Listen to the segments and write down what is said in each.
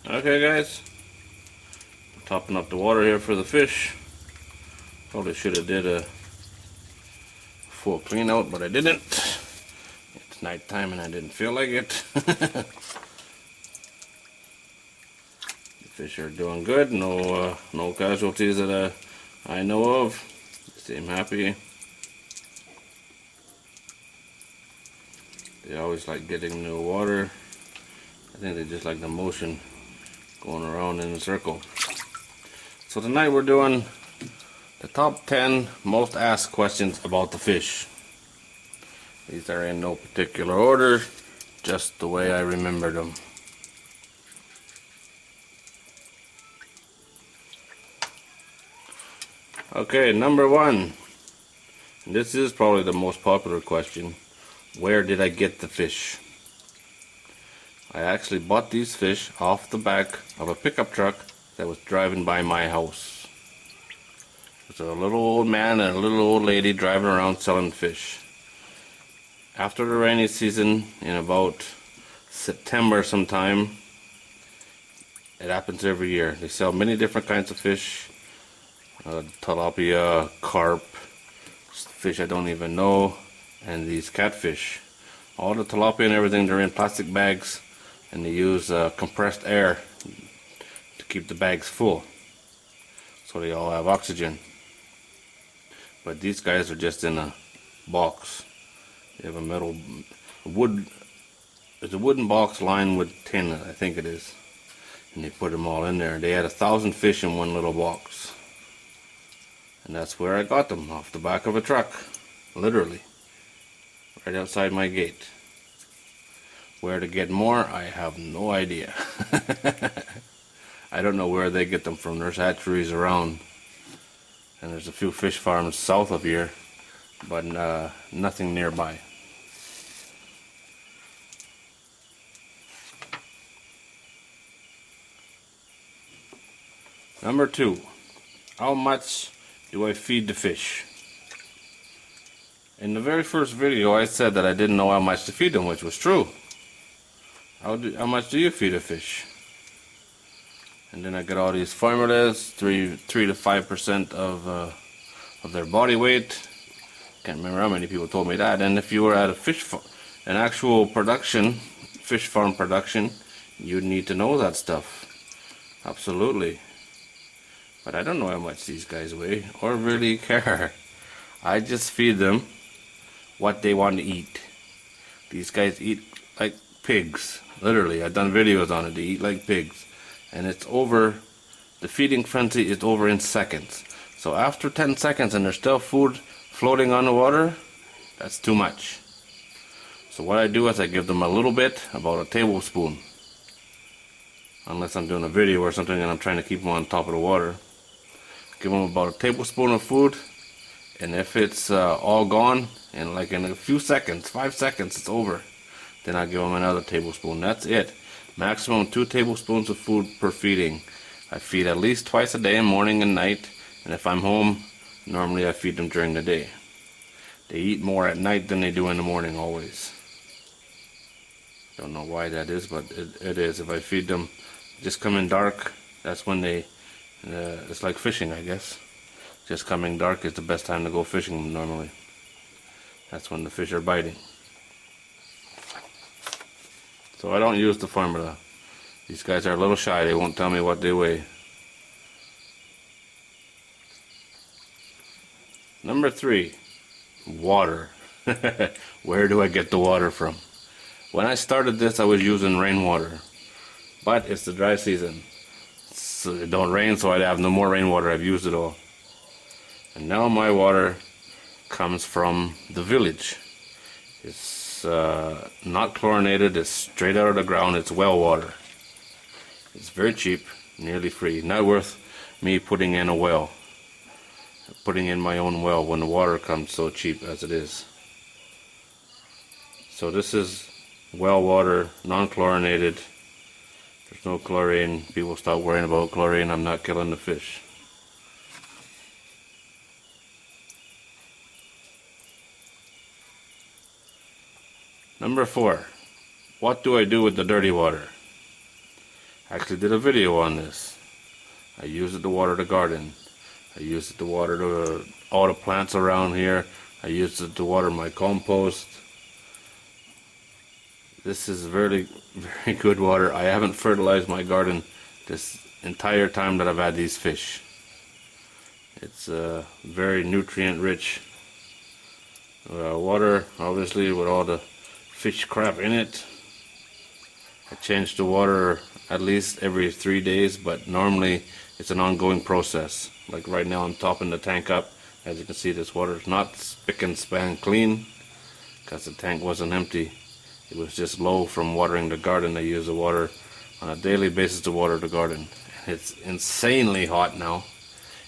Okay guys, topping up the water here for the fish. Probably should have did a full clean out, but I didn't. It's nighttime and I didn't feel like it. The fish are doing good, no casualties that I know of. They seem happy. They always like getting new water. I think they just like the motion going around in a circle. So tonight we're doing the top 10 most asked questions about the fish. These are in no particular order, just the way I remember them. Okay, number 1. This is probably the most popular question. Where did I get the fish? I actually bought these fish off the back of a pickup truck that was driving by my house. It was a little old man and a little old lady driving around selling fish. After the rainy season, in about September sometime, it happens every year. They sell many different kinds of fish. Tilapia, carp, fish I don't even know, and these catfish. All the tilapia and everything, they're in plastic bags, and they use compressed air to keep the bags full, so they all have oxygen. But these guys are just in a box. They have a it's a wooden box lined with tin, I think it is, and they put them all in there. They had 1,000 fish in one little box, and that's where I got them, off the back of a truck, literally, right outside my gate. Where to get more, I have no idea. I don't know where they get them from. There's hatcheries around, and there's a few fish farms south of here, but nothing nearby. Number 2, how much do I feed the fish? In the very first video I said that I didn't know how much to feed them, which was true. How much do you feed a fish? And then I got all these formulas, 3 to 5% of their body weight. Can't remember how many people told me that. And if you were at an actual production, fish farm production, you'd need to know that stuff. Absolutely. But I don't know how much these guys weigh or really care. I just feed them what they want to eat. These guys eat like pigs. Literally, I've done videos on it. They eat like pigs. And it's over, the feeding frenzy is over in seconds. So after 10 seconds and there's still food floating on the water, that's too much. So what I do is I give them a little bit, about a tablespoon. Unless I'm doing a video or something and I'm trying to keep them on top of the water. Give them about a tablespoon of food, and if it's all gone, and like in a few seconds, 5 seconds, it's over, then I give them another tablespoon. That's it. Maximum 2 tablespoons of food per feeding. I feed at least twice a day, morning and night, and if I'm home, normally I feed them during the day. They eat more at night than they do in the morning, always. Don't know why that is, but it is. If I feed them just coming dark, that's when it's like fishing, I guess. Just coming dark is the best time to go fishing normally. That's when the fish are biting. So I don't use the formula. These guys are a little shy. They won't tell me what they weigh. Number 3, water. Where do I get the water from? When I started this, I was using rainwater, but it's the dry season. So it don't rain, so I have no more rainwater. I've used it all. And now my water comes from the village. It's not chlorinated, it's straight out of the ground, it's well water. It's very cheap, nearly free. Not worth me putting in a well. Putting in my own well when the water comes so cheap as it is. So this is well water, non-chlorinated. There's no chlorine. People stop worrying about chlorine. I'm not killing the fish. Number 4. What do I do with the dirty water? I actually did a video on this. I use it to water the garden. I use it to water all the plants around here. I use it to water my compost. This is very, very good water. I haven't fertilized my garden this entire time that I've had these fish. It's very nutrient rich water, obviously, with all the fish crap in it. I change the water at least every 3 days, but normally it's an ongoing process. Like right now I'm topping the tank up. As you can see, this water is not spick and span clean because the tank wasn't empty. It was just low from watering the garden. I use the water on a daily basis to water the garden. It's insanely hot now.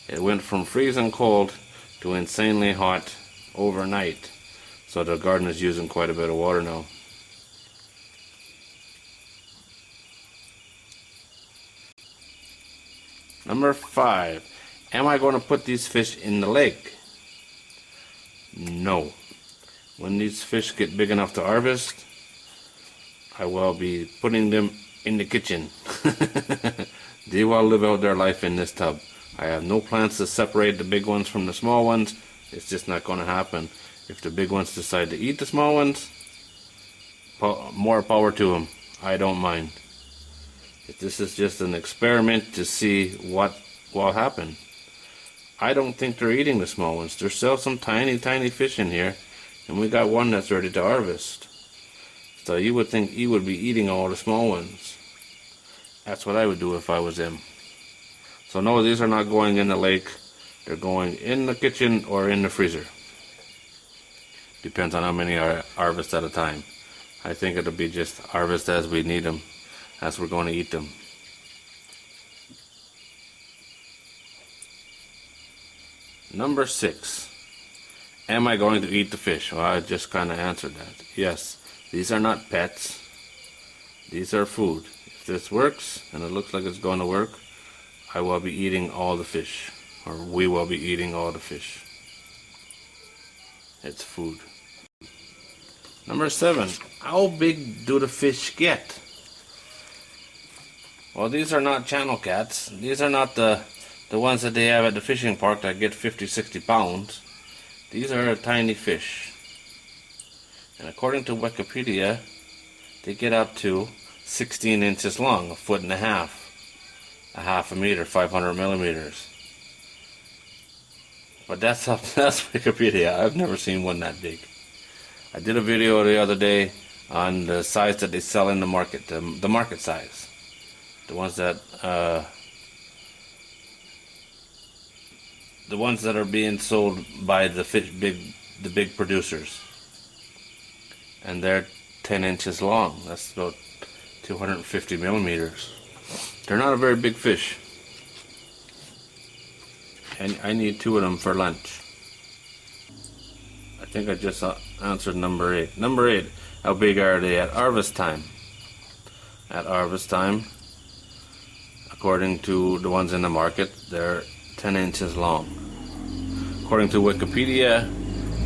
It went from freezing cold to insanely hot overnight. So the garden is using quite a bit of water now. Number 5. Am I going to put these fish in the lake? No. When these fish get big enough to harvest, I will be putting them in the kitchen. They will live out their life in this tub. I have no plans to separate the big ones from the small ones. It's just not going to happen. If the big ones decide to eat the small ones, more power to them. I don't mind. This is just an experiment to see what will happen. I don't think they're eating the small ones. There's still some tiny, tiny fish in here, and we got one that's ready to harvest. So you would think he would be eating all the small ones. That's what I would do if I was him. So no, these are not going in the lake. They're going in the kitchen or in the freezer. Depends on how many are harvest at a time. I think it'll be just harvest as we need them, as we're going to eat them. Number 6. Am I going to eat the fish? Well, I just kind of answered that. Yes, these are not pets. These are food. If this works, and it looks like it's going to work, I will be eating all the fish. Or we will be eating all the fish. It's food. Number 7. How big do the fish get? Well, these are not channel cats. These are not the ones that they have at the fishing park that get 50-60 pounds. These are tiny fish. And according to Wikipedia, they get up to 16 inches long, 1.5 feet, a half a meter, 500 millimeters. But that's Wikipedia. I've never seen one that big. I did a video the other day on the size that they sell in the market, the market size. The ones that are being sold by the big producers, and they're 10 inches long. That's about 250 millimeters. They're not a very big fish, and I need 2 of them for lunch. I think I just answered number 8. Number 8, how big are they at harvest time? At harvest time, according to the ones in the market, they're 10 inches long. According to Wikipedia,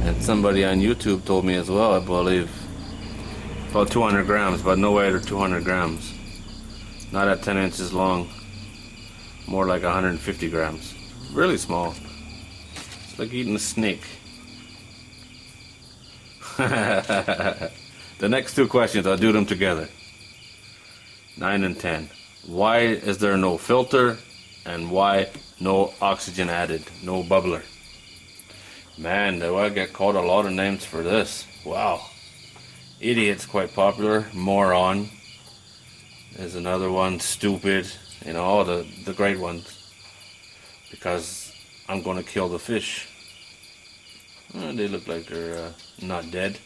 and somebody on YouTube told me as well, I believe, about 200 grams, but no way they're 200 grams. Not at 10 inches long, more like 150 grams. Really small. It's like eating a snake. The next 2 questions, I'll do them together. 9 and 10. Why is there no filter, and why no oxygen added, no bubbler? Man, do I get called a lot of names for this. Wow. Idiot's quite popular. Moron is another one. Stupid. You know, all the great ones. Because I'm going to kill the fish. They look like they're not dead.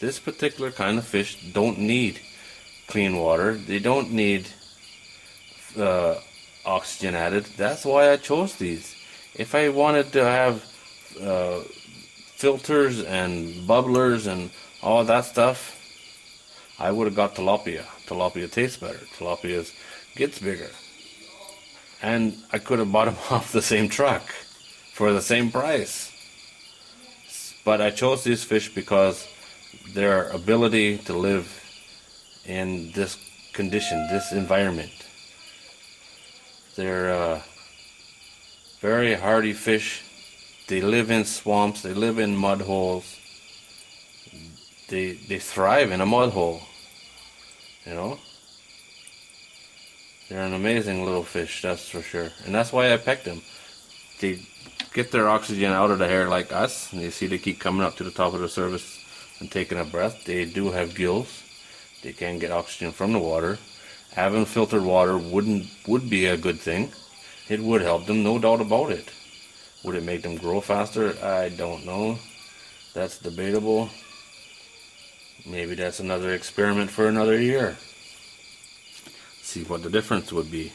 This particular kind of fish don't need clean water. They don't need oxygen added. That's why I chose these. If I wanted to have filters and bubblers and all that stuff, I would have got tilapia. Tilapia tastes better. Tilapia gets bigger. And I could have bought them off the same truck for the same price. But I chose these fish because their ability to live in this condition, this environment. They're very hardy fish. They live in swamps, they live in mud holes. They thrive in a mud hole, you know. They're an amazing little fish, that's for sure. And that's why I pecked them. They get their oxygen out of the hair like us. And you see they keep coming up to the top of the surface and taking a breath. They do have gills. They can get oxygen from the water. Having filtered water would be a good thing. It would help them, no doubt about it. Would it make them grow faster? I don't know. That's debatable. Maybe that's another experiment for another year. See what the difference would be.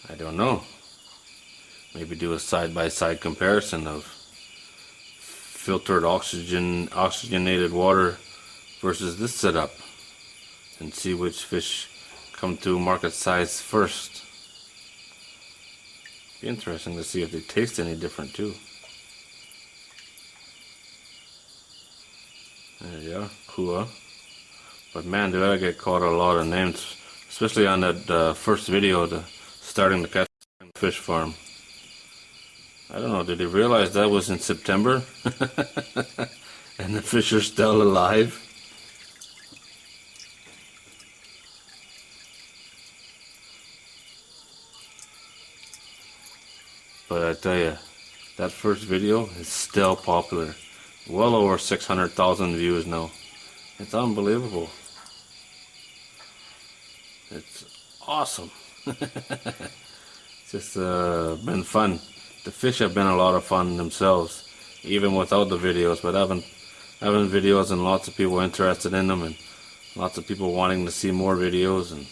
I don't know. Maybe do a side-by-side comparison of filtered oxygenated water versus this setup, and see which fish come to market size first. Be interesting to see if they taste any different too. There you go, cool. But man, do I get caught a lot of names, especially on that first video, starting the catfish farm. I don't know, did they realize that was in September? And the fish are still alive? But I tell you, that first video is still popular. Well over 600,000 views now. It's unbelievable. It's awesome. It's just been fun. The fish have been a lot of fun themselves, even without the videos. But having videos and lots of people interested in them, and lots of people wanting to see more videos, and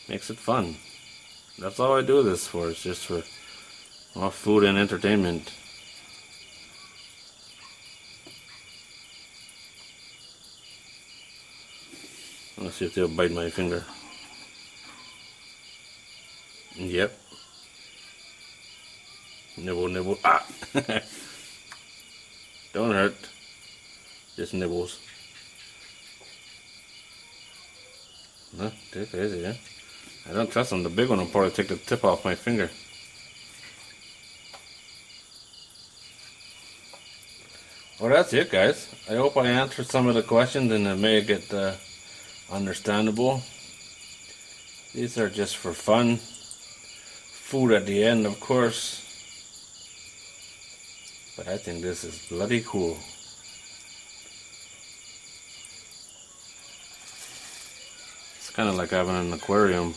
makes it fun. That's all I do this for. It's just for more food and entertainment. Let's see if they'll bite my finger. Yep. Nibble, nibble. Ah! Don't hurt. Just nibbles. Huh? They're crazy, yeah? I don't trust them. The big one will probably take the tip off my finger. Well, that's it, guys. I hope I answered some of the questions and it made it understandable. These are just for fun. Food at the end, of course. But I think this is bloody cool. It's kind of like having an aquarium.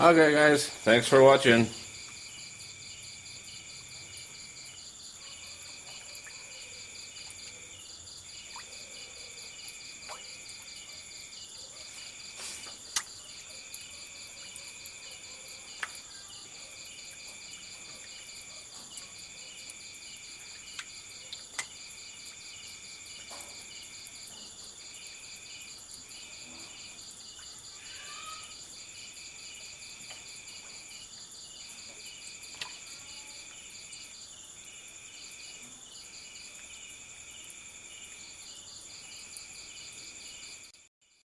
Okay guys, thanks for watching.